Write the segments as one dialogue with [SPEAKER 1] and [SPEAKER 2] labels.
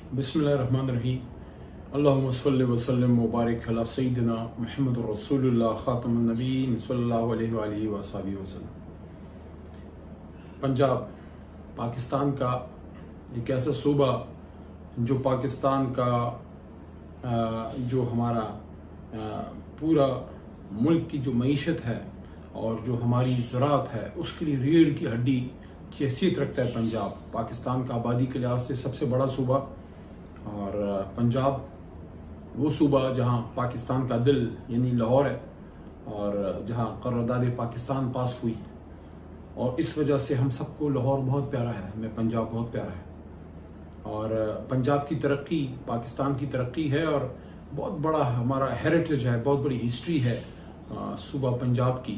[SPEAKER 1] बिस्मिल्लाहिर्रहमानिर्रहीम। अल्लाहुम्मा सल्लि व सल्लिम व बारिक अला सय्यिदिना मुहम्मदुर रसूलुल्लाह खातमुन नबीय्यीन सल्लल्लाहु अलैहि वसल्लम। पंजाब पाकिस्तान का एक ऐसा सूबा जो पाकिस्तान का जो हमारा पूरा मुल्क की जो मईशत है और जो हमारी ज़राअत है उसके लिए रीढ़ की हड्डी की हैसियत रखता है। पंजाब पाकिस्तान का आबादी के लिहाज से सबसे बड़ा सूबा, और पंजाब वो सूबा जहाँ पाकिस्तान का दिल यानी लाहौर है और जहाँ करारदाद पाकिस्तान पास हुई, और इस वजह से हम सबको लाहौर बहुत प्यारा है, हमें पंजाब बहुत प्यारा है। और पंजाब की तरक्की पाकिस्तान की तरक्की है और बहुत बड़ा हमारा हेरिटेज है, बहुत बड़ी हिस्ट्री है सूबा पंजाब की।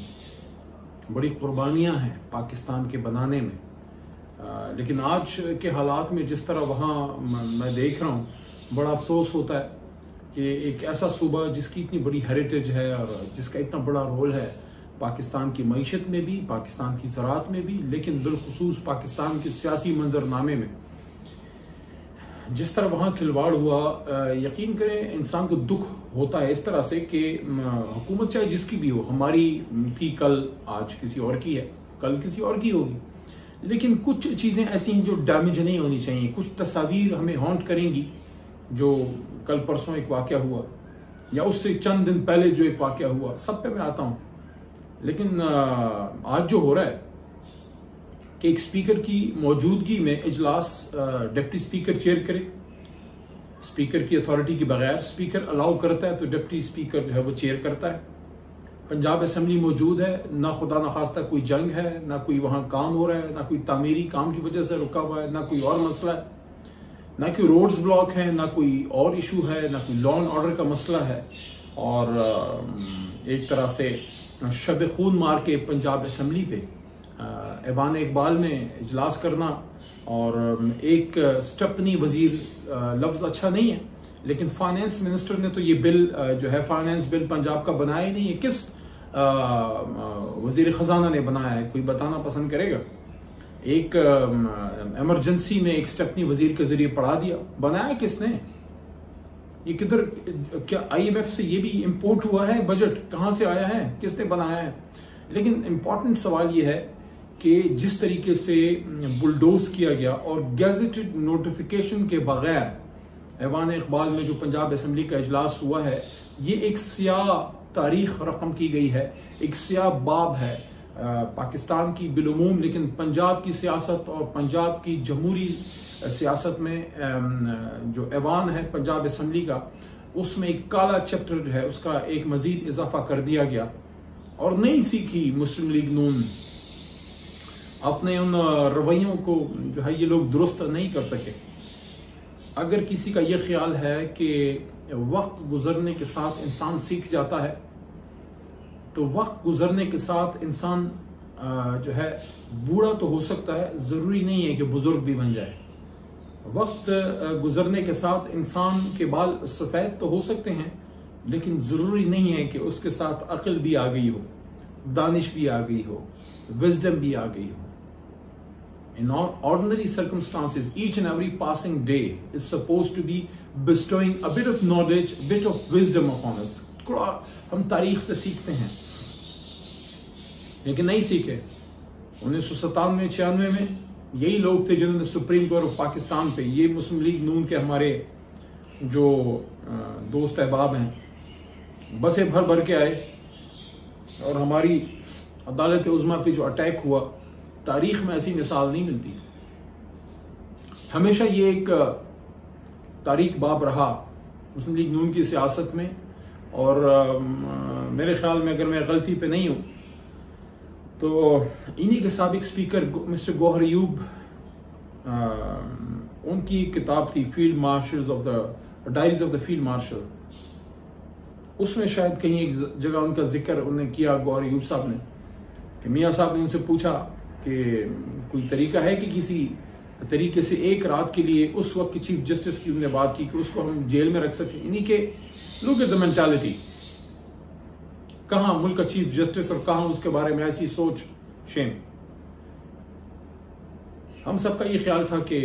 [SPEAKER 1] बड़ी कुर्बानियाँ हैं पाकिस्तान के बनाने में, लेकिन आज के हालात में जिस तरह वहाँ मैं देख रहा हूँ, बड़ा अफसोस होता है कि एक ऐसा सूबा जिसकी इतनी बड़ी हेरिटेज है और जिसका इतना बड़ा रोल है पाकिस्तान की मईशत में भी, पाकिस्तान की ज़राअत में भी, लेकिन बिलखुसूस पाकिस्तान के सियासी मंजरनामे में जिस तरह वहाँ खिलवाड़ हुआ, यकीन करें इंसान को दुख होता है इस तरह से कि हुकूमत चाहे जिसकी भी हो, हमारी थी कल, आज किसी और की है, कल किसी और की होगी, लेकिन कुछ चीज़ें ऐसी हैं जो डैमेज नहीं होनी चाहिए। कुछ तस्वीर हमें हॉन्ट करेंगी, जो कल परसों एक वाक़या हुआ या उससे चंद दिन पहले जो एक वाक़या हुआ, सब पे मैं आता हूँ। लेकिन आज जो हो रहा है कि एक स्पीकर की मौजूदगी में इजलास डिप्टी स्पीकर चेयर करे, स्पीकर की अथॉरिटी के बगैर स्पीकर अलाउ करता है तो डिप्टी स्पीकर जो है वो चेयर करता है। पंजाब असेंबली मौजूद है, ना खुदा ना खास्ता कोई जंग है, ना कोई वहाँ काम हो रहा है, ना कोई तामीरी काम की वजह से रुका हुआ है, ना कोई और मसला है, ना कोई रोड्स ब्लॉक है, ना कोई और इशू है, ना कोई लॉ एंड ऑर्डर का मसला है। और एक तरह से शब खून मार के पंजाब असेंबली पे ऐवान इकबाल में इजलास करना, और एक स्टेपनी वजीर लफ्ज़ अच्छा नहीं है, लेकिन फाइनेंस मिनिस्टर ने तो ये बिल जो है फाइनेंस बिल पंजाब का बनाया ही नहीं है। किस वजीर खजाना ने बनाया है, कोई बताना पसंद करेगा? एक इमरजेंसी में एक स्टेपनी वजीर के जरिए पढ़ा दिया, बनाया किसने? ये किधर, क्या IMF से ये भी इंपोर्ट हुआ है? बजट कहाँ से आया है, किसने बनाया है? लेकिन इम्पॉर्टेंट सवाल ये है कि जिस तरीके से बुलडोज किया गया और गैजेटेड नोटिफिकेशन के बगैर ऐवान इकबाल में जो पंजाब असेंबली का इजलास हुआ है, ये एक सियाह तारीख रकम की गई है, एक सियाह बाब है पाकिस्तान की बिलुमूम, लेकिन पंजाब की सियासत और पंजाब की जमहूरी सियासत में जो ऐवान है पंजाब असेंबली का, उसमें एक काला चैप्टर जो है उसका एक मजीद इजाफा कर दिया गया। और नहीं सीखी मुस्लिम लीग नून, अपने उन रवैयों को जो है ये लोग दुरुस्त नहीं कर सके। अगर किसी का ये ख्याल है कि वक्त गुजरने के साथ इंसान सीख जाता है, तो वक्त गुजरने के साथ इंसान जो है बूढ़ा तो हो सकता है, ज़रूरी नहीं है कि बुजुर्ग भी बन जाए। वक्त गुजरने के साथ इंसान के बाल सफ़ेद तो हो सकते हैं, लेकिन ज़रूरी नहीं है कि उसके साथ अक्ल भी आ गई हो, दानिश भी आ गई हो, विजडम भी आ गई हो। In ordinary circumstances, each and every passing day is supposed to be bestowing a bit of knowledge, a bit of wisdom upon us. थोड़ा हम तारीख से सीखते हैं, लेकिन नहीं सीखे। 1997-96 में यही लोग थे जिन्होंने सुप्रीम कोर्ट ऑफ पाकिस्तान पे, ये मुस्लिम लीग नून के हमारे जो दोस्त अहबाब हैं, बसें भर भर के आए और हमारी अदालत उज़्मा पे जो अटैक हुआ, तारीख में ऐसी मिसाल नहीं मिलती। हमेशा ये एक तारीख बाब रहा मुस्लिम लीग नून की सियासत में, और मेरे ख्याल में अगर मैं गलती पे नहीं हूँ तो इन्हीं के साबिक स्पीकर मिस्टर गौहर अयूब, उनकी किताब थी field marshals of the diaries of the field marshal, उसमें शायद कहीं एक जगह उनका जिक्र उन्होंने किया गौहर अयूब साहब ने, कि मियाँ साहब ने उनसे पूछा कि कोई तरीका है कि किसी तरीके से एक रात के लिए, उस वक्त की चीफ जस्टिस की उन्होंने बात की कि उसको हम जेल में रख सकें। इन्हीं के लुक एट द मेंटालिटी, कहाँ मुल्क का चीफ जस्टिस और कहाँ उसके बारे में ऐसी सोच। शेम। हम सबका ये ख्याल था कि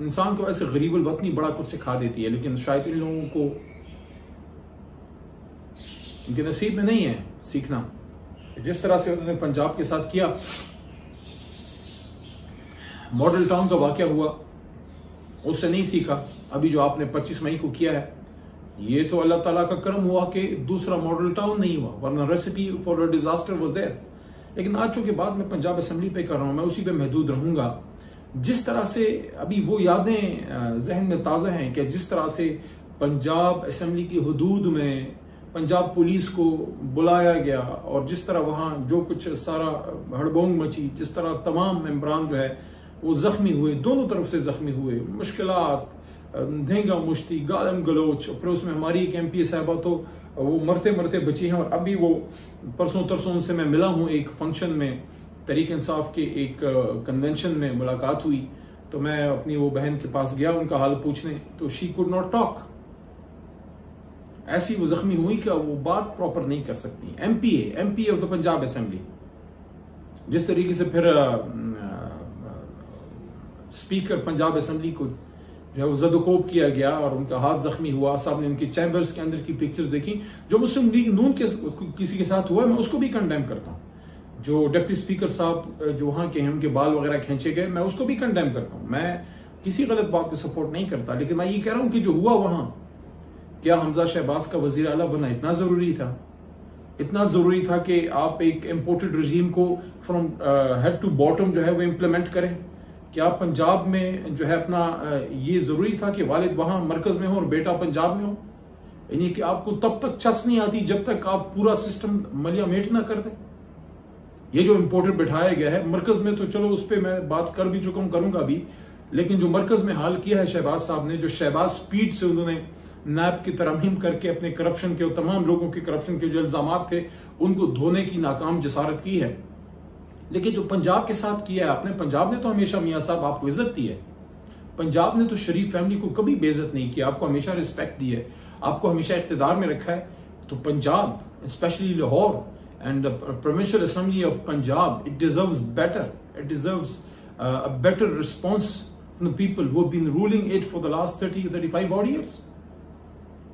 [SPEAKER 1] इंसान को ऐसे गरीबुल वतनी बड़ा कुछ सिखा देती है, लेकिन शायद इन लोगों को इनके नसीब में नहीं है सीखना। जिस तरह से उन्होंने पंजाब के साथ किया, मॉडल टाउन का वाकया हुआ, उससे नहीं सीखा। अभी जो आपने 25 मई को किया है, ये तो अल्लाह ताला का करम हुआ कि दूसरा मॉडल टाउन नहीं हुआ, वरना recipe for a disaster was there. लेकिन आज चूंकि बाद में पंजाब असेंबली पे कर रहा हूं, मैं उसी पे महदूद रहूंगा। जिस तरह से अभी वो यादें जहन में ताज़ा हैं कि जिस तरह से पंजाब असेंबली की हदूद में पंजाब पुलिस को बुलाया गया और जिस तरह वहाँ जो कुछ सारा हड़बोंग मची, जिस तरह तमाम मेंबरान जो है वो जख्मी हुए, दोनों तरफ से जख्मी हुए, मुश्किलात, धेंगा मुश्ती, गालम गलोच, फिर उसमें हमारी एक MP साहबा तो वो मरते मरते बची हैं। और अभी वो परसों तरसों उनसे मैं मिला हूँ एक फंक्शन में, तहरीक इंसाफ के एक कन्वेंशन में मुलाकात हुई, तो मैं अपनी वो बहन के पास गया उनका हाल पूछने, तो शी कुड नॉट टॉक। ऐसी वो जख्मी हुई कि वो बात प्रॉपर नहीं कर सकती। MP of the Punjab assembly. जिस तरीके से फिर स्पीकर पंजाब असेंबली को जो है वो जदोकोब किया गया और उनका हाथ जख्मी हुआ। साहब ने उनकी चैम्बर्स के अंदर की पिक्चर्स देखी। जो मुस्लिम लीग नून के किसी के साथ हुआ, मैं उसको भी कंडेम करता हूँ। जो डिप्टी स्पीकर साहब जो वहाँ के हैं, उनके बाल वगैरह खींचे गए, मैं उसको भी कंडेम करता हूँ। मैं किसी गलत बात को सपोर्ट नहीं करता, लेकिन मैं ये कह रहा हूँ कि जो हुआ वहाँ, क्या हमजा शहबाज का वजीर आला बनना इतना जरूरी था? इतना जरूरी था कि आप एक इम्पोर्टेड रजीम को फ्रॉम हेड टू बॉटम जो है वो इम्प्लीमेंट करें? क्या पंजाब में जो है अपना ये जरूरी था कि वालिद वहां मरकज में हो और बेटा पंजाब में हो? यानी कि आपको तब तक चस नहीं आती जब तक आप पूरा सिस्टम मलिया मेट ना कर दें। ये जो इम्पोर्टेड बिठाया गया है मरकज में, तो चलो उस पर मैं बात कर भी चुका हूं, करूंगा भी, लेकिन जो मरकज में हाल किया है शहबाज साहब ने, जो शहबाज स्पीड से उन्होंने नैब की तरमीम करके अपने करप्शन के और तमाम लोगों के करप्शन के जो इल्जामात थे उनको धोने की नाकाम जसारत की है। लेकिन जो पंजाब के साथ किया है आपने, पंजाब ने तो हमेशा मियां साहब आपको इज्जत दी है। पंजाब ने तो शरीफ फैमिली को कभी बेइज्जत नहीं किया, आपको हमेशा रिस्पेक्ट दी है, आपको हमेशा इख्तिदार में रखा है। तो Punjab, specially Lahore and the provincial assembly of Punjab, it deserves better, it deserves a better response from the people who have been ruling it for the last 30-35 odd years.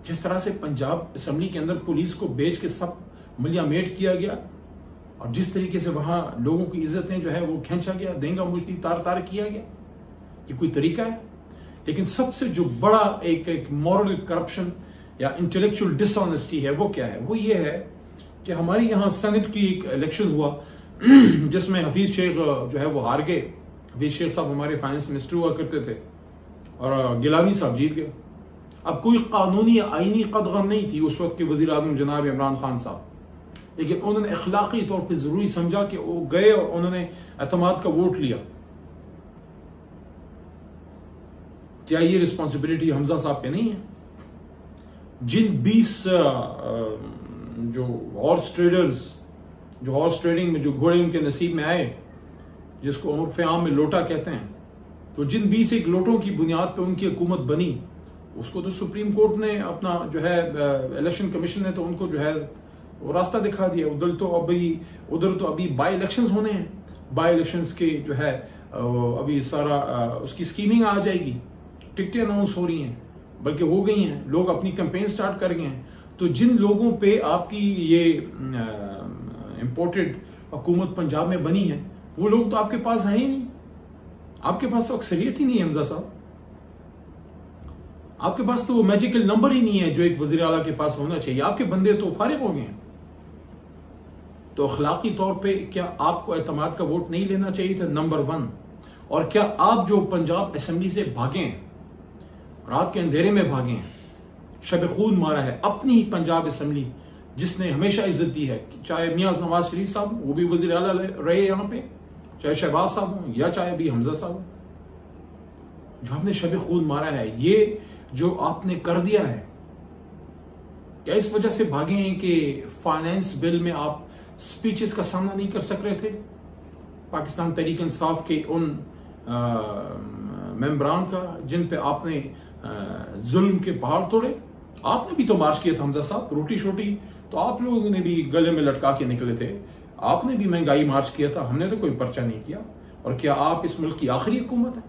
[SPEAKER 1] जिस तरह से पंजाब असेंबली के अंदर पुलिस को बेच के सब मलिया मेट किया गया और जिस तरीके से वहां लोगों की इज्जतें जो है वो खींचा गया, देंगा मुश्ती तार तार किया गया, ये कोई तरीका है? लेकिन सबसे जो बड़ा एक मॉरल करप्शन या इंटेलेक्चुअल डिसऑनेस्टी है वो क्या है? वो ये है कि हमारे यहाँ सेनेट की एक इलेक्शन हुआ जिसमें हफीज शेख जो है वो हार गए। हफीज शेख साहब हमारे फाइनेंस मिनिस्टर हुआ करते थे और गिलानी साहब जीत गए। अब कोई कानूनी आईनी कदगम नहीं थी उस वक्त के वजीर आजम जनाब इमरान खान साहब, लेकिन उन्होंने अखलाकी तौर पर जरूरी समझा कि वो गए और उन्होंने एतमाद का वोट लिया। क्या ये रिस्पॉन्सिबिलिटी हमजा साहब पे नहीं है? जिन 20 जो हॉर्स ट्रेडर्स, जो हॉर्स ट्रेडिंग में जो घोड़े उनके नसीब में आए, जिसको उर्फ आम में लोटा कहते हैं, तो जिन 20 एक लोटों की बुनियाद पर उनकी हुकूमत बनी, उसको तो सुप्रीम कोर्ट ने अपना जो है इलेक्शन कमीशन ने तो उनको जो है वो रास्ता दिखा दिया। उधर तो अभी बाई इलेक्शंस होने हैं, बाई इलेक्शंस के जो है अभी सारा उसकी स्कीमिंग आ जाएगी, टिकटें अनाउंस हो रही हैं, बल्कि हो गई हैं, लोग अपनी कैंपेन स्टार्ट कर गए हैं। तो जिन लोगों पे आपकी ये इम्पोर्टेड हुकूमत पंजाब में बनी है, वो लोग तो आपके पास हैं ही नहीं। आपके पास तो अक्सरियत ही नहीं है हमजा साहब, आपके पास तो वो मैजिकल नंबर ही नहीं है जो एक वज़ीर आला के पास होना चाहिए। आपके बंदे तो फारिग हो गए हैं। तो अखलाकी तौर पे क्या आपको एतमाद का वोट नहीं लेना चाहिए था? नंबर 1। और क्या आप जो पंजाब असेंबली से भागे हैं, रात के अंधेरे में भागे हैं, शब खून मारा है अपनी ही पंजाब असेंबली जिसने हमेशा इज्जत दी है, चाहे मियां नवाज शरीफ साहब वो भी वज़ीर आला रहे यहाँ पे, चाहे शहबाज साहब हो या चाहे अभी हमजा साहब हो, जो आपने शब खून मारा है, ये जो आपने कर दिया है, क्या इस वजह से भागे हैं कि फाइनेंस बिल में आप स्पीचेस का सामना नहीं कर सक रहे थे? पाकिस्तान तहरीक इंसाफ के उन मेंबरान का जिन पे आपने जुल्म के पहाड़ तोड़े। आपने भी तो मार्च किया था हमजा साहब, रोटी शोटी तो आप लोगों ने भी गले में लटका के निकले थे, आपने भी महंगाई मार्च किया था, हमने तो कोई पर्चा नहीं किया। और क्या आप इस मुल्क की आखिरी हुकूमत है?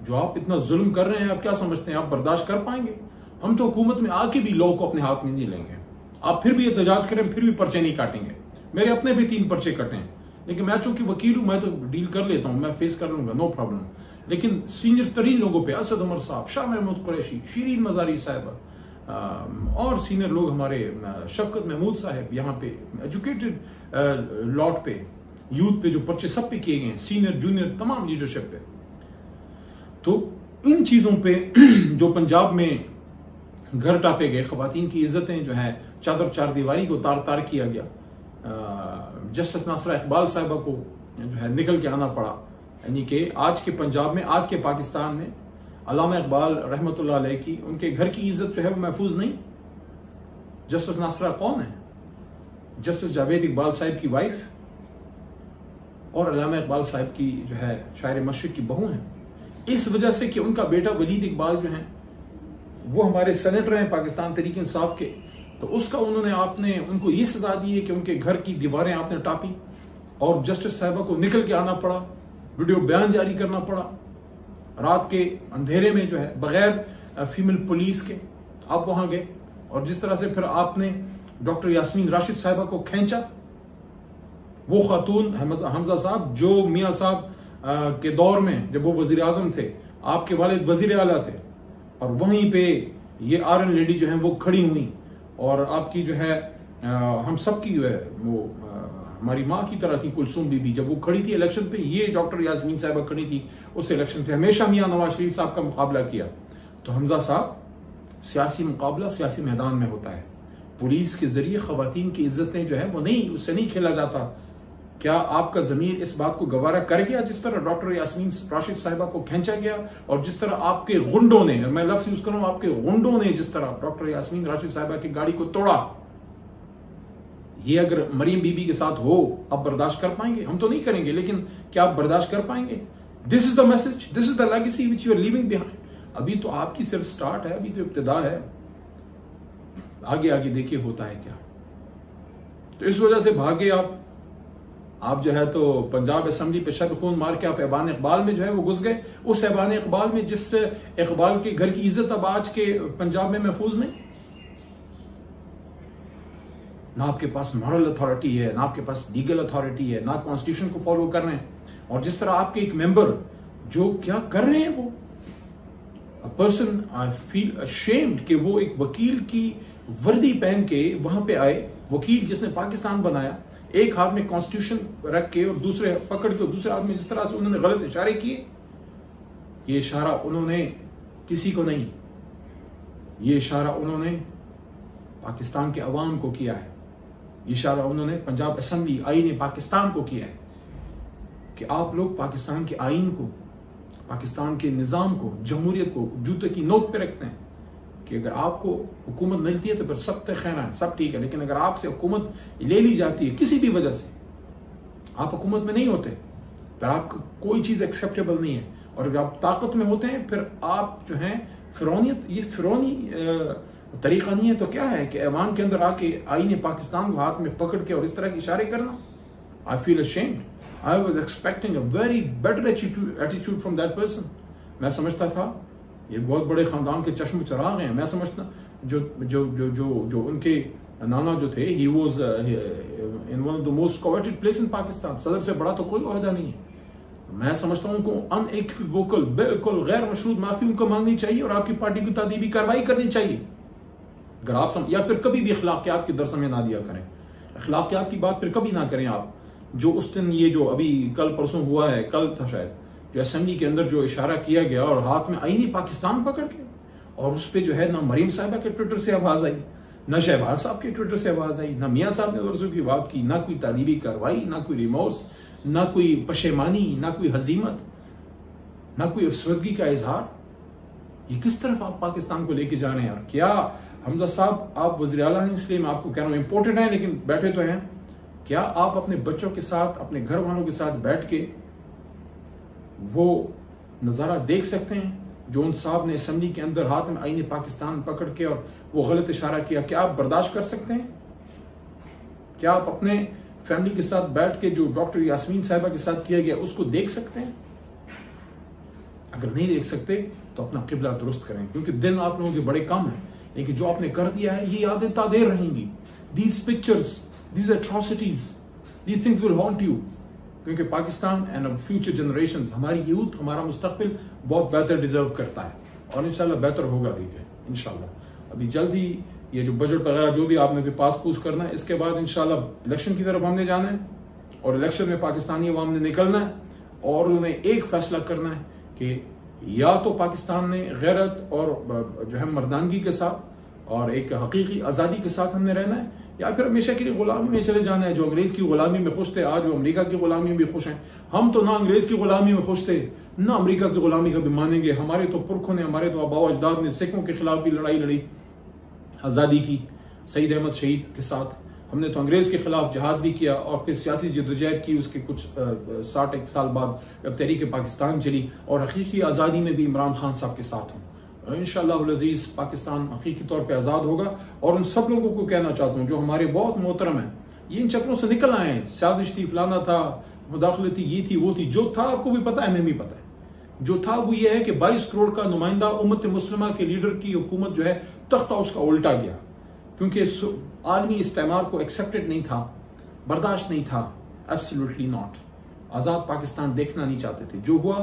[SPEAKER 1] जो आप इतना जुल्म कर रहे हैं, आप क्या समझते हैं आप बर्दाश्त कर पाएंगे? हम तो हुकूमत में आके भी लॉ को अपने हाथ में नहीं लेंगे। आप फिर भी एहतजाज करें, फिर भी पर्चे नहीं काटेंगे। मेरे अपने भी 3 पर्चे कटे हैं, लेकिन मैं चूंकि वकील हूं, मैं तो डील कर लेता हूं, मैं फेस कर लूंगा, नो प्रॉब्लम। लेकिन सीनियर तरीन लोगों पे, असद उमर साहब, शाह महमूद कुरैशी, शीरीन मजारी साहब और सीनियर लोग हमारे शफकत महमूद साहब, यहाँ पे एजुकेटेड लॉट पे, यूथ पे जो पर्चे सब पे किए गए हैं, सीनियर जूनियर तमाम लीडरशिप पे। तो इन चीजों पे जो पंजाब में घर टापे गए, खवातीन की इज्जतें जो है चादर चार दीवारी को तार तार किया गया, जस्टिस नासरा इकबाल साहिबा को जो है निकल के आना पड़ा। यानी कि आज के पंजाब में, आज के पाकिस्तान में अल्लामा इकबाल रहमतुल्लाह अलैह की, उनके घर की इज्जत जो है वो महफूज नहीं। जस्टिस नासरा कौन है? जस्टिस जावेद इकबाल साहब की वाइफ और अल्लामा इकबाल साहब की जो है शायर मशरिक की बहू है। इस वजह से कि उनका बेटा वलीद इकबाल जो है वो हमारे सेनेटर हैं पाकिस्तान तहरीक इंसाफ के, तो उसका आपने उनको ये सजा दी है कि उनके घर की दीवारें आपने टापी और जस्टिस साहिबा को निकल के आना पड़ा, वीडियो बयान जारी करना पड़ा, रात के अंधेरे में जो है बगैर फीमेल पुलिस के आप वहां गए। और जिस तरह से फिर आपने डॉक्टर यास्मीन राशिद साहिबा को खींचा, वो खातून हमजा साहब जो मियाँ साहब के दौर में जब वो वजीर आजम थे, आपके वालिद वजीर आला थे, और वहीं पे ये आयरन लेडी जो है वो खड़ी हुई और आपकी जो है हम सब की जो है वो हमारी माँ की तरह थी कुलसूम बीबी, जब वो खड़ी थी इलेक्शन पे, ये डॉक्टर यास्मीन साहिबा खड़ी थी उस इलेक्शन पे, हमेशा मियाँ नवाज शरीफ साहब का मुकाबला किया। तो हमजा साहब, सियासी मुकाबला सियासी मैदान में होता है, पुलिस के जरिए खवातीन की इज्जतें जो है वो नहीं, उससे नहीं खेला जाता। क्या आपका जमीर इस बात को गवारा कर गया जिस तरह डॉक्टर यास्मीन राशिद साहिबा को खींचा गया, और जिस तरह आपके गुंडों ने, मैं लफ्ज यूज करूं, आपके गुंडों ने जिस तरह डॉक्टर यास्मीन राशिद साहिबा की गाड़ी को तोड़ा, ये अगर मरीम बीबी के साथ हो, आप बर्दाश्त कर पाएंगे? हम तो नहीं करेंगे, लेकिन क्या आप बर्दाश्त कर पाएंगे? This is the message, this is the legacy which you are leaving behind. अभी तो आपकी सिर्फ स्टार्ट है, अभी तो इब्तिदा है, आगे आगे देखिए होता है क्या। तो इस वजह से भागे आप जो है तो पंजाब असेंबली पे शब खून मार के आप ऐवान इकबाल में जो है वो घुस गए, उस ऐवान इकबाल में जिस इकबाल के घर की इज्जत अब आज के पंजाब में महफूज नहीं। ना आपके पास मॉरल अथॉरिटी है, ना आपके पास लीगल अथॉरिटी है, ना कॉन्स्टिट्यूशन को फॉलो कर रहे हैं। और जिस तरह आपके एक मेंबर जो क्या कर रहे हैं, वो पर्सन, आई फील अशेम्ड कि वो एक वकील की वर्दी पहन के वहां पे आए, वकील जिसने पाकिस्तान बनाया, एक हाथ में कॉन्स्टिट्यूशन रख के और दूसरे पकड़ के, दूसरे हाथ में जिस तरह से उन्होंने गलत इशारे किए, ये इशारा उन्होंने किसी को नहीं, ये इशारा उन्होंने पाकिस्तान के अवाम को किया है। ये इशारा उन्होंने पंजाब असेंबली आईन पाकिस्तान को किया है कि आप लोग पाकिस्तान के आईन को, पाकिस्तान के निजाम को, जमहूरियत को जूते की नोक पे रखते हैं कि अगर आपको हुकूमत मिलती है तो फिर सब खैर है, सब ठीक है, लेकिन अगर आपसे हुकूमत ले ली जाती है किसी भी वजह से, आप हुकूमत में नहीं होते, फिर आपको कोई चीज एक्सेप्टेबल नहीं है। और अगर आप ताकत में होते हैं, फिर आप जो है फिरौनियत, ये फिरौनी तरीका नहीं है तो क्या है कि ऐवान के अंदर आके आईने पाकिस्तान को हाथ में पकड़ के और इस तरह के इशारे करना। I feel ashamed, I was expecting a very better attitude from that person. मैं समझता था ये बहुत बड़े खानदान के चश्म चराग हैं, मैं समझता जो जो जो जो जो उनके नाना जो थे, he was in one of the most coveted place in Pakistan, सदर से बड़ा तो कोई ओहदा नहीं है। मैं समझता हूं उनको अनइक्विवोकल, बिल्कुल गैर मशरूत माफी उनको मांगनी चाहिए और आपकी पार्टी को तादीबी कार्रवाई करनी चाहिए। अगर आप या फिर कभी भी अखलाकियात की दरस में ना दिया करें, अखलाकियात की बात फिर कभी ना करें आप। जो उस दिन ये जो अभी कल परसों हुआ है, कल था शायद, जो असेंबली के अंदर जो इशारा किया गया और हाथ में आईनी पाकिस्तान पकड़ के, और उस पर जो है ना मरीम साहिबा के ट्विटर से आवाज आई, ना शहबाज साहब के ट्विटर से आवाज आई, ना मियाँ साहब ने वर्षों की बात की, ना कोई तादीबी कार्रवाई, ना कोई रिमोर्स, ना कोई पशेमानी, ना कोई हजीमत, ना कोई अफसरदगी का इजहार। ये किस तरफ आप पाकिस्तान को लेके जा रहे हैं यार? क्या हमजा साहब आप वज़ीर आला हैं, इसलिए मैं आपको कह रहा हूँ इंपॉर्टेंट है, लेकिन बैठे तो हैं, क्या आप अपने बच्चों के साथ, अपने घर वालों के साथ बैठ के वो नज़ारा देख सकते हैं जो उन साहब ने असेंबली के अंदर हाथ में आईने पाकिस्तान पकड़ के और वो गलत इशारा किया? क्या आप बर्दाश्त कर सकते हैं? क्या आप अपने फैमिली के साथ बैठ के जो डॉक्टर यास्मीन साहिबा के साथ किया गया उसको देख सकते हैं? अगर नहीं देख सकते तो अपना किबला दुरुस्त करें, क्योंकि दिन आप लोगों के बड़े कम हैं, लेकिन जो आपने कर दिया है ये यादें तादेर रहेंगी। These pictures, these atrocities, these things will haunt you, क्योंकि पाकिस्तान एंड फ्यूचर जनरेशंस, हमारी यूथ, हमारा मुस्तकबिल बहुत बेहतर डिजर्व करता है और इंशाल्लाह बेहतर होगा भी इंशाल्लाह। अभी जल्द ही ये जो बजट वगैरह जो भी आपने पास पूस करना है, इसके बाद इंशाल्लाह इलेक्शन की तरफ हमने जाना है और इलेक्शन में पाकिस्तानी अवाम ने निकलना है और उन्हें एक फैसला करना है कि या तो पाकिस्तान ने गैरत और जो है मर्दानगी के साथ और एक हकीकी आज़ादी के साथ हमने रहना है, या फिर हमेशा के लिए गुलामी में चले जाना है। जो अंग्रेज की गुलामी में खुश थे, आज वो अमेरिका की गुलामी में भी खुश हैं। हम तो ना अंग्रेज की गुलामी में खुश थे, ना अमेरिका की गुलामी कभी मानेंगे। हमारे तो पुरखों ने, हमारे तो आबाओ अजदाद ने सिखों के खिलाफ भी लड़ाई लड़ी आज़ादी की, सईद अहमद शहीद के साथ। हमने तो अंग्रेज के खिलाफ जहाद भी किया और फिर सियासी जद्दोजहद की। उसके कुछ 60 साल बाद जब तहरीक पाकिस्तान चली और हकीकी आज़ादी में भी इमरान खान साहब के साथ हूँ। इंशाअल्लाह अज़ीज़ पाकिस्तान हकीकी तौर पे आज़ाद होगा। और उन सब लोगों को कहना चाहता हूँ जो हमारे बहुत मोहतरम हैं, ये इन चक्रों से निकल आए हैं। साजिश थी, फलाना था, मुदाखलती ये थी वो थी, जो था आपको भी पता है, हमें भी पता है। जो था वो ये है कि 22 करोड़ का नुमाइंदा उम्मत मुस्लिमा के लीडर की हुकूमत जो है तख्ता उसका उल्टा गया, क्योंकि आलमी इस्तेमार को एक्सेप्टेड नहीं था, बर्दाश्त नहीं था, एब्सोल्युटली नॉट। आज़ाद पाकिस्तान देखना नहीं चाहते थे। जो हुआ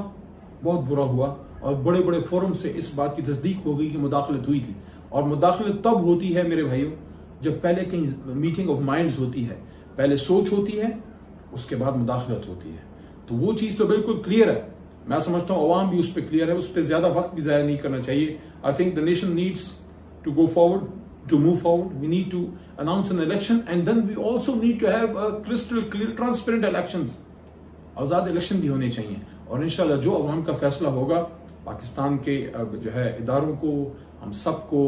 [SPEAKER 1] बहुत बुरा हुआ और बड़े बड़े फोरम से इस बात की तस्दीक हो गई कि मुदाखलत हुई थी। और मुदाखलत तब होती है मेरे भाइयों जब पहले कहीं मीटिंग ऑफ माइंड्स होती है, पहले सोच होती है, उसके बाद मुदाखलत होती है। तो वो चीज़ तो बिल्कुल क्लियर है। मैं समझता हूँ अवाम भी उस पर क्लियर है, उस पर ज्यादा वक्त भी ज़ाया नहीं करना चाहिए। I think the nation needs to go forward, to move forward. We need to announce an election and then we also need to have a crystal clear transparent elections. Azad election भी होने चाहिए और इंशाल्लाह जो अवाम का फैसला होगा, पाकिस्तान के जो है इदारों को, हम सबको,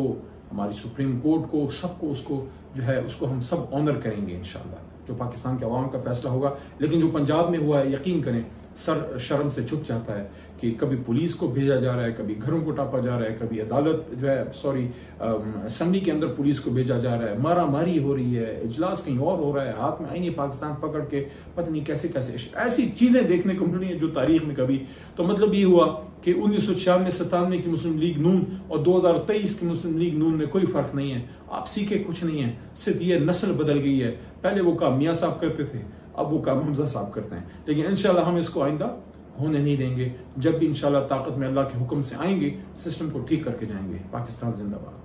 [SPEAKER 1] हमारी सुप्रीम कोर्ट को, सबको उसको जो है उसको हम सब ऑनर करेंगे इंशाल्लाह, जो पाकिस्तान के अवाम का फैसला होगा। लेकिन जो पंजाब में हुआ है, यकीन करें सर शर्म से झुक जाता है कि कभी पुलिस को भेजा जा रहा है, कभी घरों को टापा जा रहा है, कभी अदालत जो है असेंबली के अंदर पुलिस को भेजा जा रहा है, मारा मारी हो रही है, इजलास कहीं और हो रहा है, हाथ में आईने पाकिस्तान पकड़ के पता नहीं कैसे कैसे ऐसी चीजें देखने को मिली हैं जो तारीख में कभी। तो मतलब ये हुआ कि 1996-97 की मुस्लिम लीग नून और 2023 की मुस्लिम लीग नून में कोई फर्क नहीं है, आपसी के कुछ नहीं है, सिर्फ ये नस्ल बदल गई है। पहले वो काम मियाँ साहब करते थे, अब वो काम हमजा साहब करते हैं। लेकिन इंशाल्लाह हम इसको आइंदा होने नहीं देंगे। जब भी इंशाल्लाह ताकत में अल्लाह के हुक्म से आएंगे, सिस्टम को ठीक करके जाएंगे। पाकिस्तान जिंदाबाद।